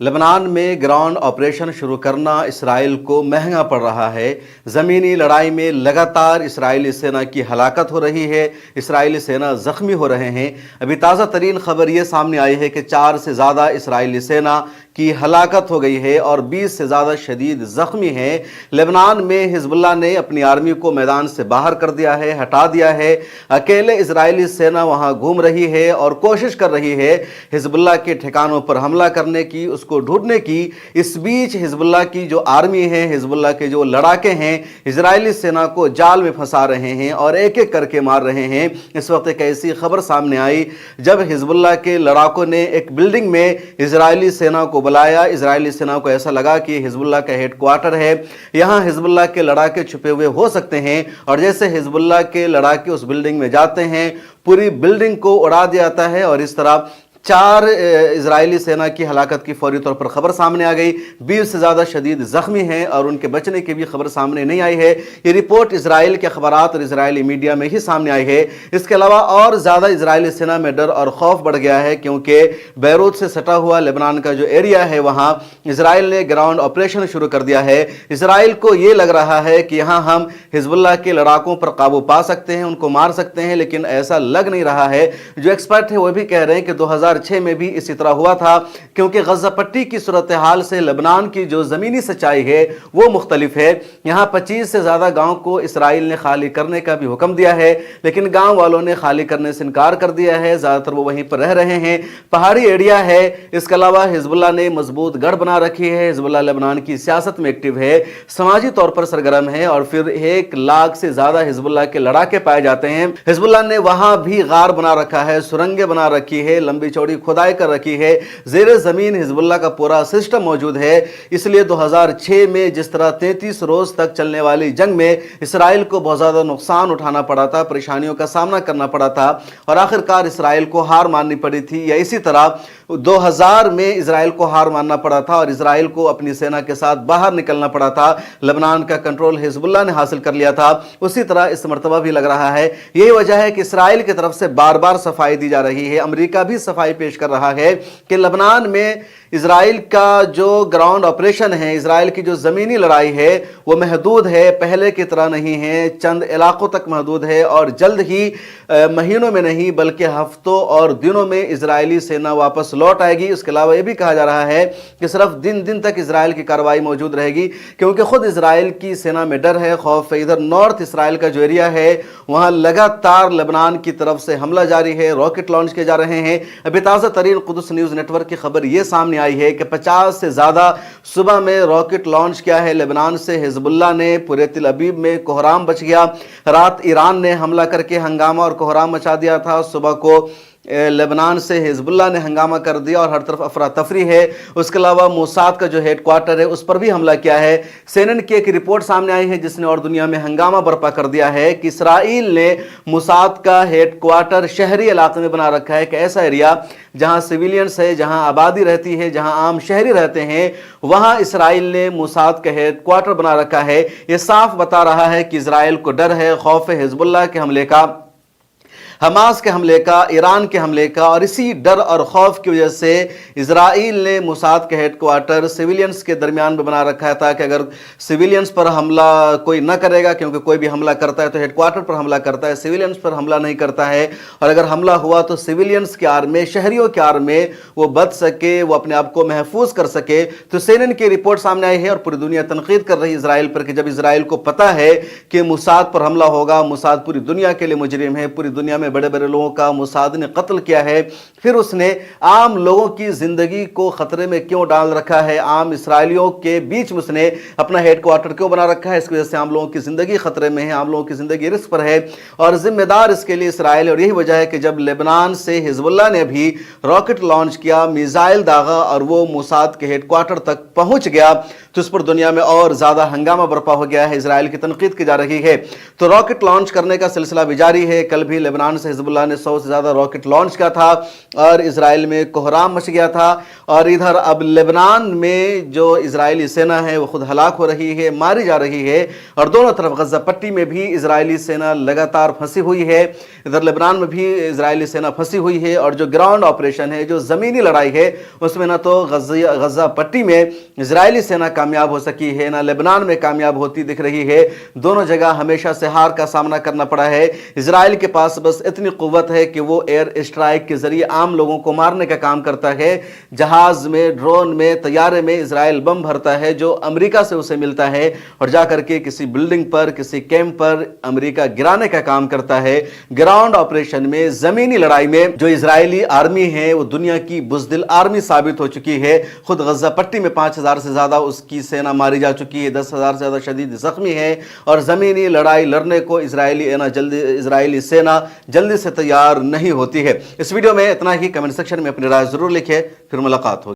Lebanon में ground operation शुरू करना इसराइल को महंगा पड़ रहा है। ज़मीनी लड़ाई में लगातार इसराइली सेना की हलाकत हो रही है, इसराइली सेना ज़ख्मी हो रहे हैं। अभी ताज़ा तरीन खबर ये सामने आई है कि 4 से ज़्यादा इसराइली सेना की हलाकत हो गई है और 20 से ज़्यादा शदीद ज़ख्मी हैं। लेबनान में हिजबुल्लाह ने अपनी आर्मी को मैदान से बाहर कर दिया है, हटा दिया है। अकेले इसराइली सेना वहाँ घूम रही है और कोशिश कर रही है हिजबुल्लाह के ठिकानों पर हमला करने की, उसको ढूंढने की। इस बीच हिजबुल्लाह की जो आर्मी है, हिजबुल्लाह के जो लड़ाके हैं, इजरायली सेना को जाल में फंसा रहे हैं और एक एक करके मार रहे हैं। इस वक्त एक ऐसी खबर सामने आई जब हिजबुल्लाह के लड़ाकों ने एक बिल्डिंग में इजरायली सेना को बुलाया। इजरायली सेना को ऐसा लगा कि हिजबुल्लाह का हेडक्वार्टर है, यहाँ हिजबुल्लाह के लड़ाके छुपे हुए हो सकते हैं। और जैसे हिजबुल्लाह के लड़ाके उस बिल्डिंग में जाते हैं, पूरी बिल्डिंग को उड़ा दिया जाता है और इस तरह 4 इजरायली सेना की हलाकत की फौरी तौर पर खबर सामने आ गई। 20 से ज़्यादा शदीद ज़ख्मी हैं और उनके बचने की भी खबर सामने नहीं आई है। ये रिपोर्ट इजराइल के अखबारात और इजरायली मीडिया में ही सामने आई है। इसके अलावा और ज़्यादा इजरायली सेना में डर और खौफ बढ़ गया है, क्योंकि बैरूत से सटा हुआ लेबनान का जो एरिया है, वहाँ इसराइल ने ग्राउंड ऑपरेशन शुरू कर दिया है। इसराइल को ये लग रहा है कि यहाँ हम हिजबुल्लाह के लड़ाकों पर काबू पा सकते हैं, उनको मार सकते हैं, लेकिन ऐसा लग नहीं रहा है। जो एक्सपर्ट है वो भी कह रहे हैं कि 2006 में भी इसी तरह हुआ था, क्योंकि गज़ा पट्टी की सूरत हाल से लेबनान की जो ज़मीनी सच्चाई है वो मुख्तलिफ है। यहाँ 25 से ज़्यादा गांव को इसराइल ने खाली करने का भी हुक्म दिया है, लेकिन गांव वालों ने खाली करने से इनकार कर दिया है। ज़्यादातर वो वहीं पर रह रहे हैं, पहाड़ी एरिया है। इसके अलावा हिजबुल्लाह ने मजबूत गढ़ बना रखी है। हिजबुल्लाह लेबनान की सियासत में एक्टिव है, समाजी तौर पर सरगर्म है और फिर 1 लाख से ज़्यादा हिजबुल्लाह के लड़ाके पाए जाते हैं। हिजबुल्लाह ने वहाँ भी गार बना रखा है, सुरंगें बना रखी है, लंबी चौड़ी खुदाई कर रखी है। ज़ेरे ज़मीन हिजबुल्लाह का पूरा सिस्टम मौजूद है। इसलिए 2006 में जिस तरह 33 रोज़ तक चलने वाली जंग में इसराइल को बहुत ज़्यादा नुकसान उठाना पड़ा था, परेशानियों का सामना करना पड़ा था और आखिरकार इसराइल को हार माननी पड़ी थी। या इसी तरह 2000 में इसराइल को हार मानना पड़ा था और इसराइल को अपनी सेना के साथ बाहर निकलना पड़ा था। लेबनान का कंट्रोल हिजबुल्लाह ने हासिल कर लिया था। उसी तरह इस मरतबा भी लग रहा है। यही वजह है कि इसराइल की तरफ से बार बार सफाई दी जा रही है। अमेरिका भी सफाई पेश कर रहा है कि लेबनान में इसराइल का जो ग्राउंड ऑपरेशन है, इसराइल की जो ज़मीनी लड़ाई है वो महदूद है, पहले की तरह नहीं है, चंद इलाकों तक महदूद है और जल्द ही महीनों में नहीं बल्कि हफ्तों और दिनों में इजरायली सेना वापस लौट आएगी। उसके अलावा ये भी कहा जा रहा है कि सिर्फ दिन दिन तक इसराइल की कार्रवाई मौजूद रहेगी, क्योंकि खुद इसराइल की सेना में डर है, खौफ है। इधर नॉर्थ इसराइल का जो एरिया है वहाँ लगातार लेबनान की तरफ से हमला जारी है, रॉकेट लॉन्च किए जा रहे हैं। अभी ताज़ा तरीन कुदस न्यूज़ नेटवर्क की खबर ये सामने आई है कि 50 से ज़्यादा सुबह में रॉकेट लॉन्च किया है लेबनान से हिजबुल्लाह ने। पूरे तिल अबीब में कोहराम बच गया। रात ईरान ने हमला करके हंगामा और कोहराम मचा दिया था। सुबह को लेबनान से हिजबुल्लाह ने हंगामा कर दिया और हर तरफ अफरा तफरी है। उसके अलावा मोसाद का जो हेडक्वार्टर है उस पर भी हमला किया है। CNN की एक रिपोर्ट सामने आई है जिसने और दुनिया में हंगामा बर्पा कर दिया है कि इसराइल ने मोसाद का हेडक्वार्टर शहरी इलाके में बना रखा है, एक ऐसा एरिया जहां सिविलियंस है, जहां आबादी रहती है, जहां आम शहरी रहते हैं, वहां इसराइल ने मोसाद का हेडक्वार्टर बना रखा है। यह साफ बता रहा है कि इसराइल को डर है, खौफ है हिजबुल्लाह के हमले का, हमास के हमले का, ईरान के हमले का। और इसी डर और खौफ की वजह से इजराइल ने मोसाद के हेडक्वार्टर सिविलियंस के दरमियान में बना रखा था कि अगर सिविलियंस पर हमला कोई न करेगा, क्योंकि कोई भी हमला करता है तो हेडक्वार्टर पर हमला करता है, सिविलियंस पर हमला नहीं करता है। और अगर हमला हुआ तो सिविलियंस के आड़ में, शहरियों के आड़ में वो बच सके, वो अपने आप को महफूज कर सके। तो CNN की रिपोर्ट सामने आई है और पूरी दुनिया तनकीद कर रही है इसराइल पर कि जब इसराइल को पता है कि मोसाद पर हमला होगा, मोसाद पूरी दुनिया के लिए मुजरिम है, पूरी दुनिया में बड़े बड़े लोगों का मोसाद ने कत्ल किया है, फिर उसने आम लोगों की जिंदगी को खतरे में क्यों डाल रखा है, आम इसराइलियों के बीच में उसने अपना हेडक्वार्टर क्यों बना रखा है। इसकी वजह से आम लोगों की जिंदगी खतरे में है, आम लोगों की जिंदगी रिस्क पर है और जिम्मेदार इसके लिए इसराइल। और यही वजह है कि जब लेबनान से हिजबुल्लाह ने भी रॉकेट लॉन्च किया, मिसाइल दागा और वो मोसाद के हेडक्वार्टर तक पहुंच गया, तो इस पर दुनिया में और ज्यादा हंगामा बर्पा हो गया है। इसराइल की तनकीद की जा रही है। तो रॉकेट लॉन्च करने का सिलसिला भी जारी है। कल भी लेबनान लेबनान से हिजबुल्लाह ने 100 से ज़्यादा रॉकेट लॉन्च किया था और इसराइल में कोहराम मच गया था। और इधर अब लेबनान में जो इजरायली सेना है वो खुद हलाक हो रही है, मारी जा रही है, और दोनों तरफ गज़ा पट्टी में भी इजरायली सेना लगातार फंसी हुई है। इधर लेबनान में भी इजरायली सेना फंसी हुई है, और जो ग्राउंड ऑपरेशन है, जो ज़मीनी लड़ाई है, उसमें ना तो गज़ा पट्टी में इजरायली सेना कामयाब हो सकी है, ना लेबनान में कामयाब होती दिख रही है। दोनों जगह हमेशा से हार का सामना करना पड़ा है। इजराइल के पास बस इतनी कुव्वत है कि वो एयर स्ट्राइक के जरिए आम लोगों को मारने का काम करता है। जहाज में, ड्रोन में, तैयारे में इजराइल बम भरता है जो अमेरिका से उसे मिलता है, और जाकर के किसी बिल्डिंग पर, किसी कैंप पर अमेरिका गिराने का काम करता है। ग्राउंड ऑपरेशन में, जमीनी लड़ाई में जो इजरायली आर्मी है वो दुनिया की बुज़दिल आर्मी साबित हो चुकी है। खुद गज़ा पट्टी में 5000 से ज्यादा उसकी सेना मारी जा चुकी है, 10,000 से ज्यादा शदीद जख्मी है, और जमीनी लड़ाई लड़ने को इजरायली सेना जल्दी से तैयार नहीं होती है। इस वीडियो में इतना ही। कमेंट सेक्शन में अपनी राय जरूर लिखें, फिर मुलाकात होगी।